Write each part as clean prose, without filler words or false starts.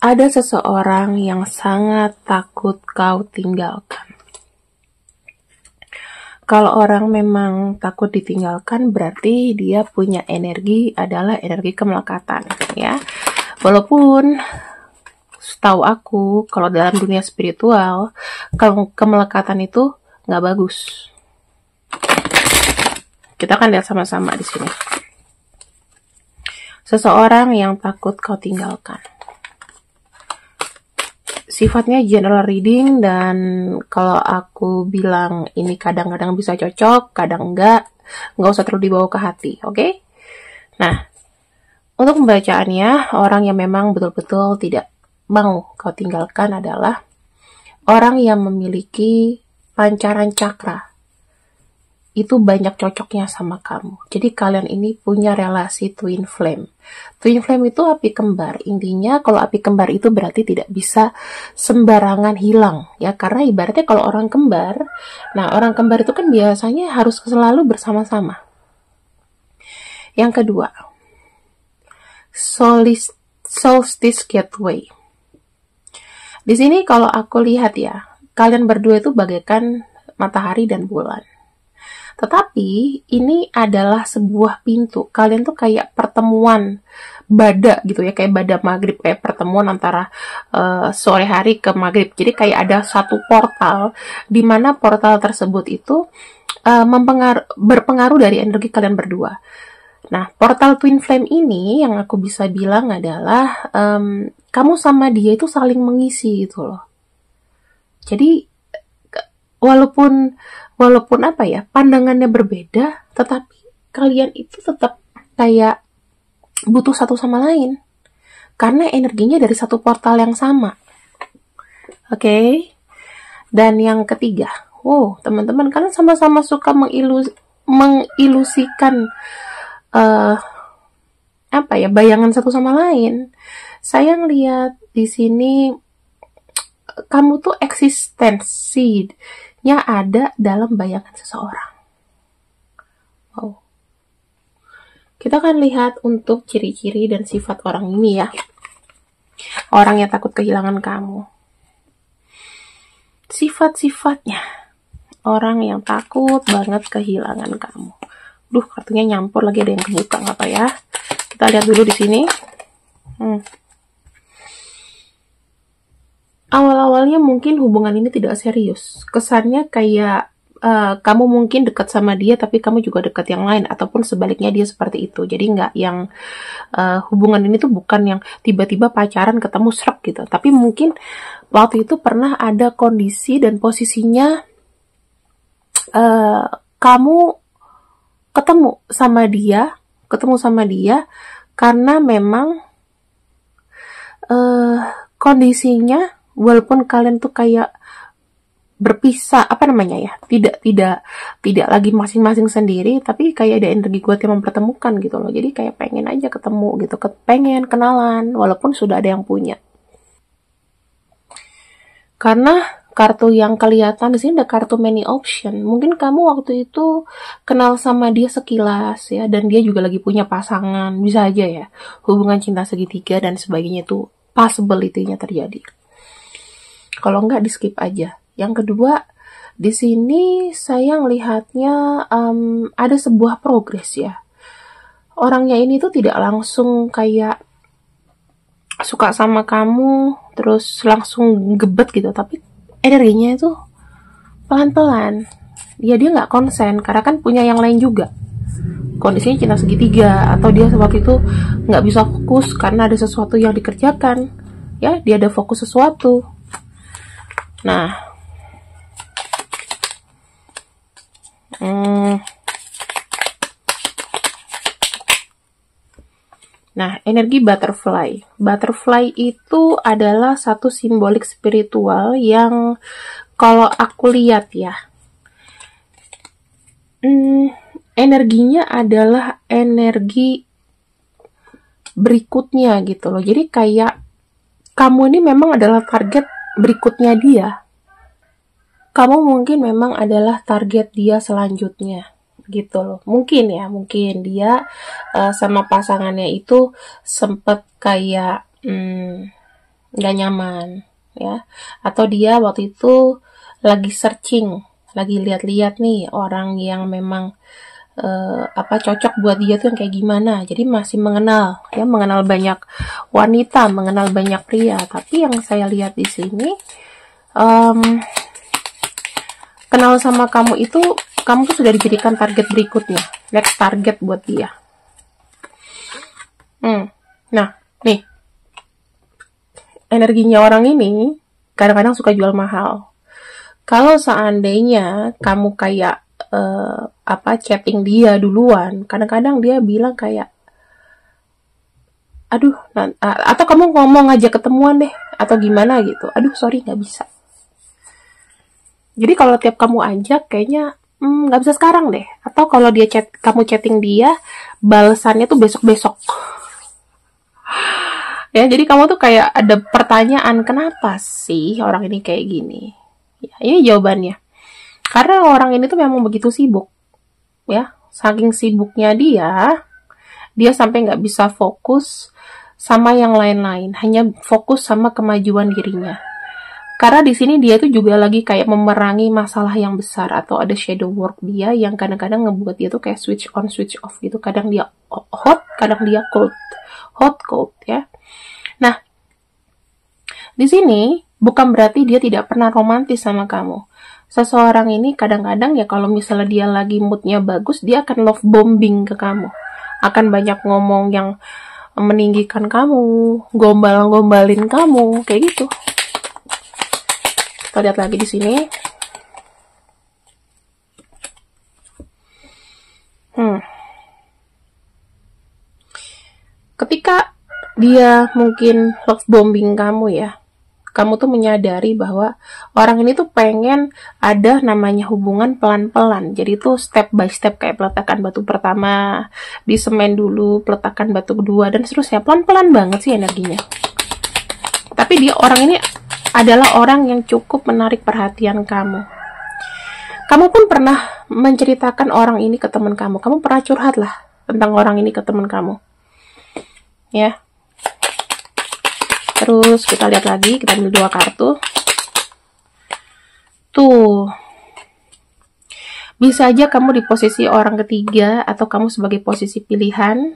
Ada seseorang yang sangat takut kau tinggalkan. Kalau orang memang takut ditinggalkan, berarti dia punya energi adalah energi kemelekatan, ya. Walaupun setahu aku, kalau dalam dunia spiritual, kalau kemelekatan itu nggak bagus. Kita akan lihat sama-sama di sini. Seseorang yang takut kau tinggalkan. Sifatnya general reading, dan kalau aku bilang ini kadang-kadang bisa cocok, kadang nggak usah terlalu dibawa ke hati, oke? Nah, untuk pembacaannya, orang yang memang betul-betul tidak mau kau tinggalkan adalah orang yang memiliki pancaran cakra. Itu banyak cocoknya sama kamu. Jadi kalian ini punya relasi twin flame. Twin flame itu api kembar. Intinya kalau api kembar itu berarti tidak bisa sembarangan hilang, ya, karena ibaratnya kalau orang kembar, nah orang kembar itu kan biasanya harus selalu bersama-sama. Yang kedua, Solstice Gateway. Di sini kalau aku lihat ya, kalian berdua itu bagaikan matahari dan bulan. Tetapi ini adalah sebuah pintu. Kalian tuh kayak pertemuan bada gitu ya, kayak bada maghrib, kayak pertemuan antara sore hari ke maghrib. Jadi kayak ada satu portal, di mana portal tersebut itu berpengaruh dari energi kalian berdua. Nah, portal twin flame ini yang aku bisa bilang adalah kamu sama dia itu saling mengisi gitu loh. Jadi walaupun apa ya, pandangannya berbeda, tetapi kalian itu tetap kayak butuh satu sama lain. Karena energinya dari satu portal yang sama. Oke? Dan yang ketiga, teman-teman, kalian sama-sama suka mengilusikan bayangan satu sama lain. Saya ngeliat di sini kamu tuh eksistensinya ada dalam bayangan seseorang. Wow. Kita akan lihat untuk ciri-ciri dan sifat orang ini ya. Orang yang takut kehilangan kamu. Sifat-sifatnya. Orang yang takut banget kehilangan kamu. Duh, kartunya nyampur lagi, ada yang kebuka, nggak apa ya. Kita lihat dulu di sini. Awal-awalnya mungkin hubungan ini tidak serius. Kesannya kayak kamu mungkin dekat sama dia, tapi kamu juga dekat yang lain, ataupun sebaliknya dia seperti itu. Jadi nggak yang hubungan ini tuh bukan yang tiba-tiba pacaran ketemu srek gitu. Tapi mungkin waktu itu pernah ada kondisi dan posisinya kamu ketemu sama dia karena memang kondisinya, walaupun kalian tuh kayak berpisah, tidak lagi masing-masing sendiri, tapi kayak ada energi kuat yang mempertemukan gitu loh. Jadi kayak pengen aja ketemu gitu, pengen kenalan walaupun sudah ada yang punya. Karena kartu yang kelihatan di sini ada kartu many option. Mungkin kamu waktu itu kenal sama dia sekilas ya, dan dia juga lagi punya pasangan, bisa aja ya. Hubungan cinta segitiga dan sebagainya itu possibility-nya terjadi. Kalau enggak, di skip aja. Yang kedua, di sini saya ngelihatnya ada sebuah progres ya. Orangnya ini tuh tidak langsung kayak suka sama kamu terus langsung gebet gitu, tapi energinya itu pelan-pelan. Dia nggak konsen karena kan punya yang lain juga. Kondisinya cinta segitiga, atau dia waktu itu nggak bisa fokus karena ada sesuatu yang dikerjakan. Ya, dia ada fokus sesuatu. Nah, energi butterfly. Butterfly itu adalah satu simbolik spiritual yang kalau aku lihat ya, energinya adalah energi berikutnya gitu loh. Jadi kayak kamu ini memang adalah target berikutnya dia. Kamu mungkin memang adalah target dia selanjutnya gitu loh. Mungkin dia sama pasangannya itu sempet kayak nggak nyaman, ya. Atau dia waktu itu lagi searching, lagi lihat-lihat nih orang yang memang cocok buat dia tuh yang kayak gimana. Jadi masih mengenal, ya, mengenal banyak wanita, mengenal banyak pria. Tapi yang saya lihat di sini, kenal sama kamu itu, kamu tuh sudah dijadikan target berikutnya, next target buat dia. Nah, nih, energinya orang ini kadang-kadang suka jual mahal. Kalau seandainya kamu kayak chatting dia duluan, kadang-kadang dia bilang kayak, aduh, atau kamu ngomong aja ketemuan deh, atau gimana gitu, aduh sorry nggak bisa. Jadi kalau tiap kamu ajak, kayaknya nggak bisa sekarang deh. Atau kalau dia kamu chatting dia, balasannya tuh besok-besok. Ya, jadi kamu tuh kayak ada pertanyaan, kenapa sih orang ini kayak gini? Ya, ini jawabannya. Karena orang ini tuh memang begitu sibuk, ya. Saking sibuknya dia sampai nggak bisa fokus sama yang lain-lain, hanya fokus sama kemajuan dirinya. Karena di sini dia tuh juga lagi kayak memerangi masalah yang besar, atau ada shadow work dia yang kadang-kadang ngebuat dia tuh kayak switch on, switch off gitu. Kadang dia hot, kadang dia cold. Hot, cold, ya. Nah, di sini bukan berarti dia tidak pernah romantis sama kamu. Seseorang ini kadang-kadang ya kalau misalnya dia lagi moodnya bagus, dia akan love bombing ke kamu. Akan banyak ngomong yang meninggikan kamu, gombal-gombalin kamu, kayak gitu. Kita lihat lagi di sini. Ketika dia mungkin love bombing kamu, ya, kamu tuh menyadari bahwa orang ini tuh pengen ada namanya hubungan pelan-pelan. Jadi tuh step by step, kayak peletakan batu pertama, di semen dulu, peletakan batu kedua, dan seterusnya. Pelan-pelan banget sih energinya. Tapi orang ini adalah orang yang cukup menarik perhatian kamu. Kamu pun pernah menceritakan orang ini ke teman kamu. Kamu pernah curhat lah tentang orang ini ke teman kamu. Ya. Terus kita lihat lagi, kita ambil 2 kartu. Tuh. Bisa aja kamu di posisi orang ketiga, atau kamu sebagai posisi pilihan.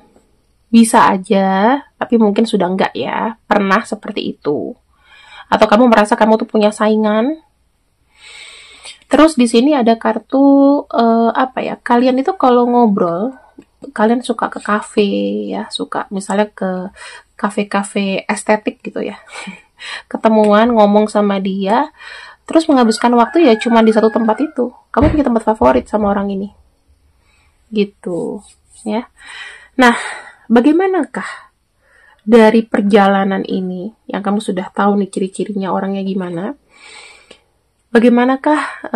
Bisa aja, tapi mungkin sudah enggak ya. Pernah seperti itu. Atau kamu merasa kamu tuh punya saingan. Terus di sini ada kartu kalian itu kalau ngobrol, kalian suka ke kafe, ya, suka misalnya ke kafe-kafe estetik gitu ya. Ketemuan, ngomong sama dia, terus menghabiskan waktu ya cuma di satu tempat itu. Kamu punya tempat favorit sama orang ini. Gitu, ya. Nah, bagaimanakah dari perjalanan ini yang kamu sudah tahu nih ciri-cirinya orangnya gimana? Bagaimanakah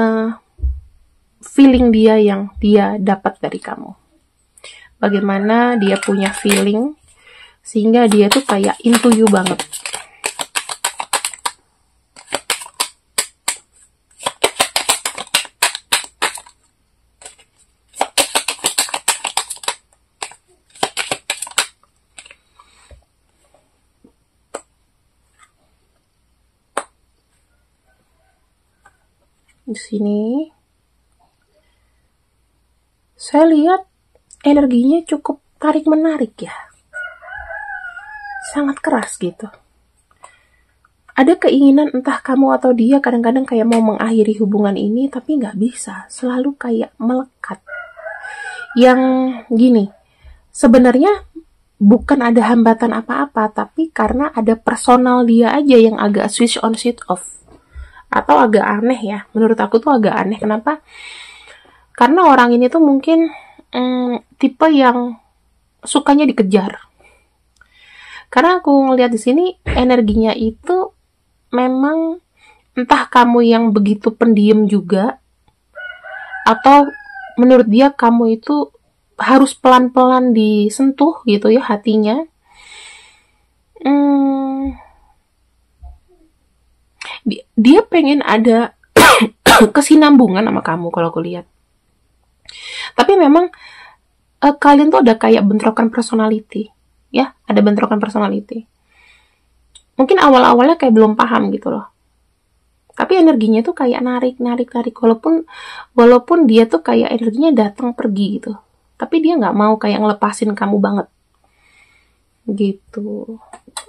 feeling dia yang dia dapat dari kamu? Bagaimana dia punya feeling sehingga dia tuh kayak into you banget. Di sini saya lihat energinya cukup tarik-menarik ya. Sangat keras gitu. Ada keinginan entah kamu atau dia kadang-kadang kayak mau mengakhiri hubungan ini, tapi nggak bisa. Selalu kayak melekat. Yang gini, sebenarnya bukan ada hambatan apa-apa, tapi karena ada personal dia aja yang agak switch on, switch off. Atau agak aneh ya. Menurut aku tuh agak aneh. Kenapa? Karena orang ini tuh mungkin tipe yang sukanya dikejar. Karena aku ngelihat di sini energinya itu memang entah kamu yang begitu pendiam juga, atau menurut dia kamu itu harus pelan-pelan disentuh gitu ya hatinya. Dia pengen ada kesinambungan sama kamu kalau aku lihat. Tapi memang kalian tuh ada kayak bentrokan personality. Ya, ada bentrokan personality. Mungkin awal-awalnya kayak belum paham gitu loh. Tapi energinya tuh kayak narik. Walaupun dia tuh kayak energinya datang pergi gitu. Tapi dia nggak mau kayak ngelepasin kamu banget. Gitu.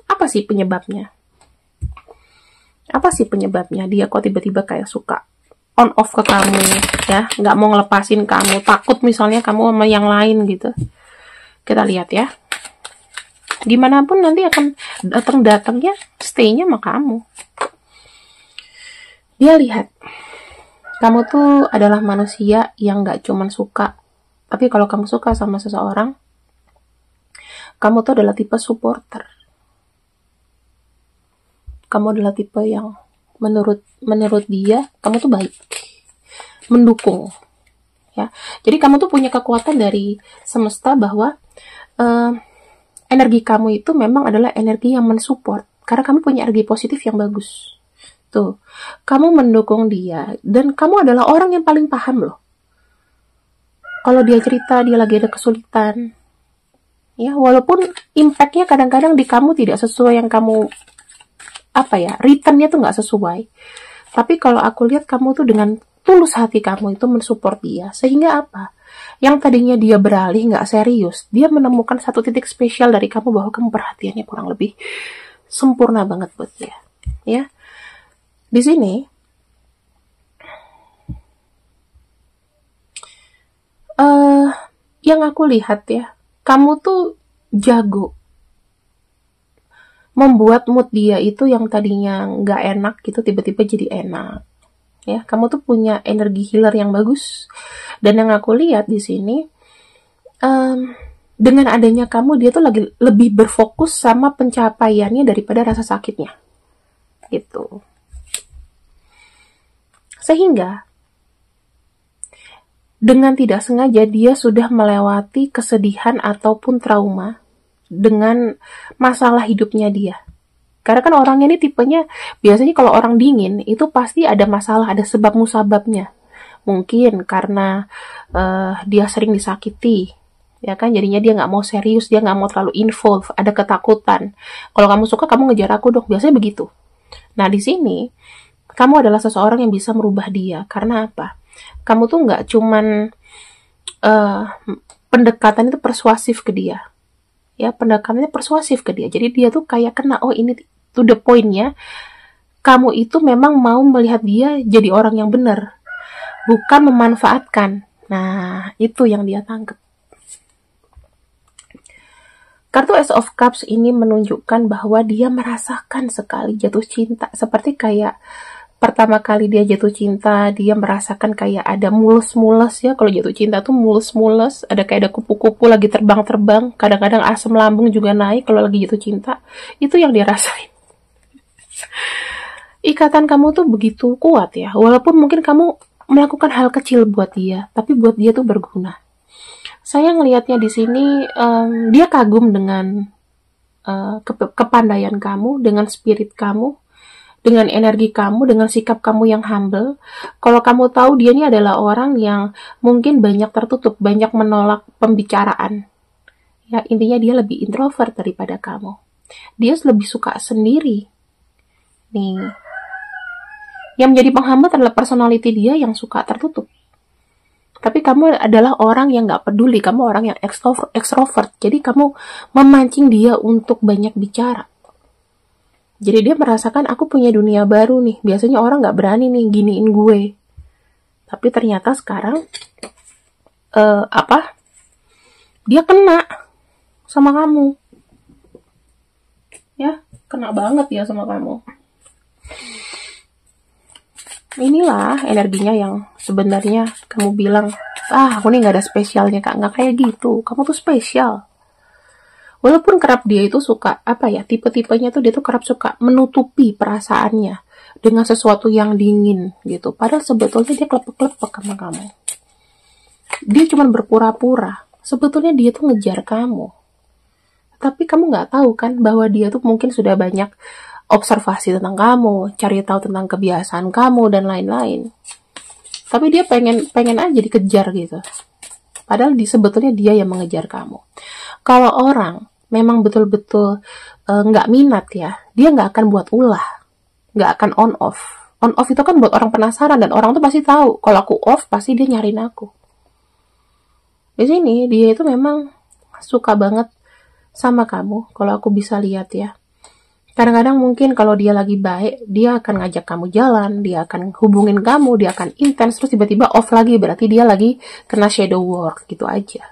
Apa sih penyebabnya? Apa sih penyebabnya dia kok tiba-tiba kayak suka on off ke kamu, ya, nggak mau ngelepasin kamu, takut misalnya kamu sama yang lain gitu. Kita lihat ya. Gimana pun nanti akan datang-datangnya, stay-nya sama kamu. Dia lihat, kamu tuh adalah manusia yang nggak cuman suka, tapi kalau kamu suka sama seseorang, kamu tuh adalah tipe supporter. Kamu adalah tipe yang menurut dia, kamu tuh baik, mendukung, ya. Jadi kamu tuh punya kekuatan dari semesta bahwa energi kamu itu memang adalah energi yang mensupport, karena kamu punya energi positif yang bagus. Tuh, kamu mendukung dia, dan kamu adalah orang yang paling paham loh. Kalau dia cerita dia lagi ada kesulitan, ya, walaupun impact-nya kadang-kadang di kamu tidak sesuai yang kamu returnnya tuh nggak sesuai. Tapi kalau aku lihat kamu tuh dengan tulus hati kamu itu mensupport dia, sehingga apa? Yang tadinya dia beralih nggak serius, dia menemukan satu titik spesial dari kamu bahwa kamu perhatiannya kurang lebih sempurna banget buat dia, ya. Di sini yang aku lihat ya, kamu tuh jago membuat mood dia itu yang tadinya nggak enak gitu tiba-tiba jadi enak, ya. Kamu tuh punya energi healer yang bagus, dan yang aku lihat di sini dengan adanya kamu, dia tuh lagi lebih berfokus sama pencapaiannya daripada rasa sakitnya, gitu. Sehingga dengan tidak sengaja dia sudah melewati kesedihan ataupun trauma dengan masalah hidupnya dia. Karena kan orang ini tipenya, biasanya kalau orang dingin itu pasti ada masalah, ada sebab musababnya. Mungkin karena dia sering disakiti, ya kan, jadinya dia nggak mau serius, dia nggak mau terlalu involve, ada ketakutan. Kalau kamu suka, kamu ngejar aku dong, biasanya begitu. Nah di sini kamu adalah seseorang yang bisa merubah dia. Karena apa? Kamu tuh nggak cuman pendekatan itu persuasif ke dia, ya, pendekatannya persuasif ke dia. Jadi dia tuh kayak kena, oh ini to the point-nya, kamu itu memang mau melihat dia jadi orang yang benar, bukan memanfaatkan. Nah, itu yang dia tangkap. Kartu Ace of Cups ini menunjukkan bahwa dia merasakan sekali jatuh cinta. Seperti kayak pertama kali dia jatuh cinta, dia merasakan kayak ada mulus-mulus, ya. Kalau jatuh cinta tuh mulus-mulus, ada kayak ada kupu-kupu lagi terbang-terbang. Kadang-kadang asam lambung juga naik kalau lagi jatuh cinta. Itu yang dia rasain. Ikatan kamu tuh begitu kuat, ya. Walaupun mungkin kamu melakukan hal kecil buat dia, tapi buat dia tuh berguna. Saya ngelihatnya di sini, dia kagum dengan kepandaian kamu, dengan spirit kamu, dengan energi kamu, dengan sikap kamu yang humble. Kalau kamu tahu dia ini adalah orang yang mungkin banyak tertutup, banyak menolak pembicaraan. Ya, intinya dia lebih introvert daripada kamu. Dia lebih suka sendiri. Nih. Yang menjadi penghambat adalah personality dia yang suka tertutup. Tapi kamu adalah orang yang gak peduli, kamu orang yang extrovert. Jadi kamu memancing dia untuk banyak bicara. Jadi dia merasakan, aku punya dunia baru nih. Biasanya orang gak berani nih giniin gue. Tapi ternyata sekarang, dia kena sama kamu. Ya, kena banget ya sama kamu. Inilah energinya yang sebenarnya kamu bilang, aku nih gak ada spesialnya, Kak. Gak kayak gitu, kamu tuh spesial. Walaupun kerap dia itu suka, tipe-tipenya tuh dia tuh kerap suka menutupi perasaannya dengan sesuatu yang dingin gitu. Padahal sebetulnya dia klepek-klepek sama kamu. Dia cuma berpura-pura. Sebetulnya dia tuh ngejar kamu. Tapi kamu gak tahu kan bahwa dia tuh mungkin sudah banyak observasi tentang kamu, cari tahu tentang kebiasaan kamu dan lain-lain. Tapi dia pengen aja dikejar gitu. Padahal sebetulnya dia yang mengejar kamu. Kalau orang memang betul-betul nggak minat ya, dia nggak akan buat ulah, nggak akan on off. On off itu kan buat orang penasaran, dan orang tuh pasti tahu kalau aku off pasti dia nyariin aku. Di sini dia itu memang suka banget sama kamu, kalau aku bisa lihat ya. Kadang-kadang mungkin kalau dia lagi baik, dia akan ngajak kamu jalan, dia akan hubungin kamu, dia akan intens, terus tiba-tiba off lagi, berarti dia lagi kena shadow work, gitu aja.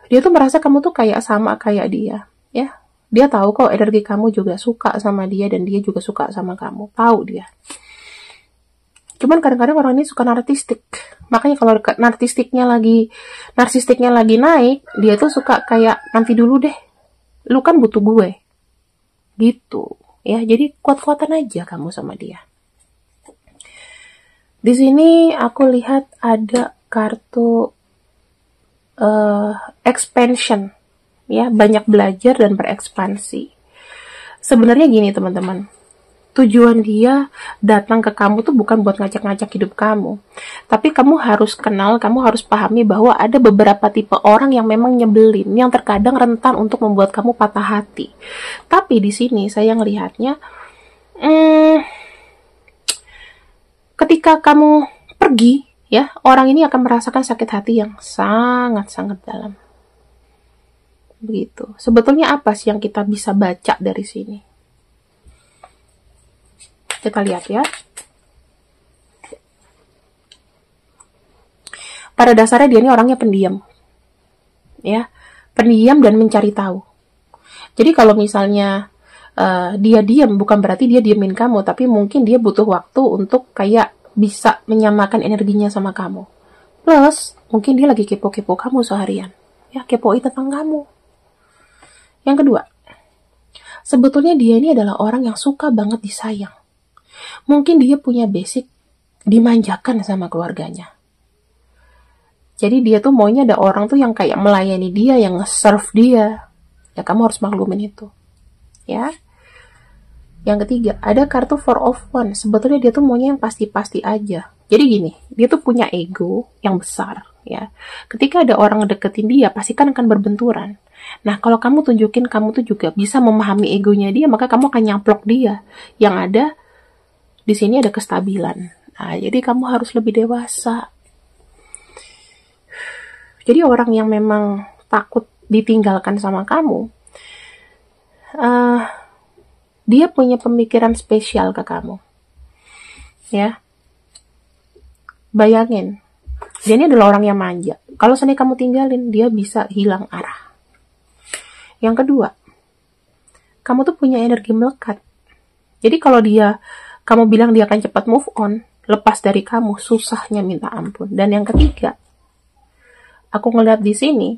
Dia tuh merasa kamu tuh kayak sama kayak dia, ya. Dia tahu kok energi kamu juga suka sama dia, dan dia juga suka sama kamu, tahu dia. Cuman kadang-kadang orang ini suka narsistik. Makanya kalau narsistiknya lagi naik, dia tuh suka kayak nanti dulu deh. Lu kan butuh gue. Gitu. Ya, jadi kuat-kuatan aja kamu sama dia. Di sini aku lihat ada kartu expansion. Ya, banyak belajar dan berekspansi. Sebenarnya gini teman-teman. Tujuan dia datang ke kamu tuh bukan buat ngajak-ngajak hidup kamu. Tapi kamu harus kenal, kamu harus pahami bahwa ada beberapa tipe orang yang memang nyebelin, yang terkadang rentan untuk membuat kamu patah hati. Tapi di sini saya ngelihatnya, ketika kamu pergi, ya, orang ini akan merasakan sakit hati yang sangat-sangat dalam. Begitu. Sebetulnya apa sih yang kita bisa baca dari sini? Kita lihat ya. Pada dasarnya dia ini orangnya pendiam. Ya, pendiam dan mencari tahu. Jadi kalau misalnya dia diam, bukan berarti dia diemin kamu, tapi mungkin dia butuh waktu untuk kayak bisa menyamakan energinya sama kamu. Plus, mungkin dia lagi kepo-kepo kamu seharian. Ya, kepoin tentang kamu. Yang kedua, sebetulnya dia ini adalah orang yang suka banget disayang. Mungkin dia punya basic dimanjakan sama keluarganya. Jadi dia tuh maunya ada orang tuh yang kayak melayani dia, yang nge-serve dia. Ya kamu harus maklumin itu. Ya. Yang ketiga, ada kartu 4 of Wands. Sebetulnya dia tuh maunya yang pasti-pasti aja. Jadi gini, dia tuh punya ego yang besar. Ya. Ketika ada orang ngedeketin dia, pasti kan akan berbenturan. Nah, kalau kamu tunjukin kamu tuh juga bisa memahami egonya dia, maka kamu akan nyaplok dia. Yang ada di sini ada kestabilan. Nah, jadi kamu harus lebih dewasa. Jadi orang yang memang takut ditinggalkan sama kamu, dia punya pemikiran spesial ke kamu. Ya, bayangin, dia ini adalah orang yang manja. Kalau seandainya kamu tinggalin, dia bisa hilang arah. Yang kedua, kamu tuh punya energi melekat. Jadi kalau kamu bilang dia akan cepat move on, lepas dari kamu, susahnya minta ampun. Dan yang ketiga, aku ngeliat di sini,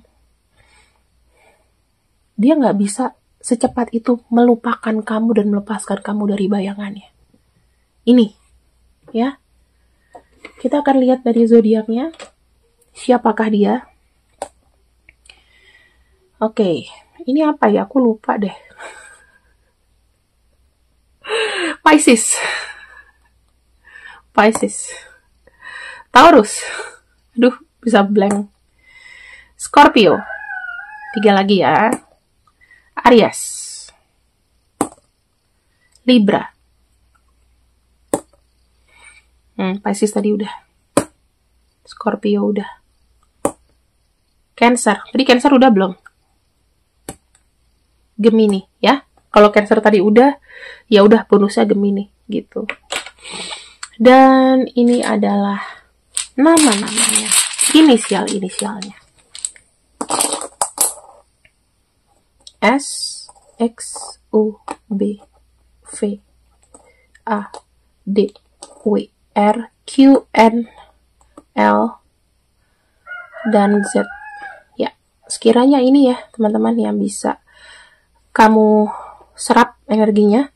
dia nggak bisa secepat itu melupakan kamu dan melepaskan kamu dari bayangannya. Ini, ya. Kita akan lihat dari zodiaknya, siapakah dia. Oke, ini apa ya? Aku lupa deh. Pisces, Taurus, aduh bisa blank. Scorpio, 3 lagi ya. Aries, Libra, Pisces tadi udah, Scorpio udah, Cancer, tadi Cancer udah belum? Gemini ya. Kalau Cancer tadi udah, ya udah bonusnya Gemini gitu. Dan ini adalah nama-namanya, inisialnya. S, X, U, B, V, A, D, W, R, Q, N, L, dan Z. Ya, sekiranya ini ya teman-teman yang bisa kamu serap energinya,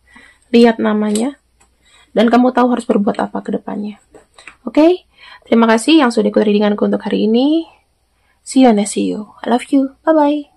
lihat namanya, dan kamu tahu harus berbuat apa ke depannya. Oke, terima kasih yang sudah ikut readinganku untuk hari ini. See you next video. I love you. Bye-bye.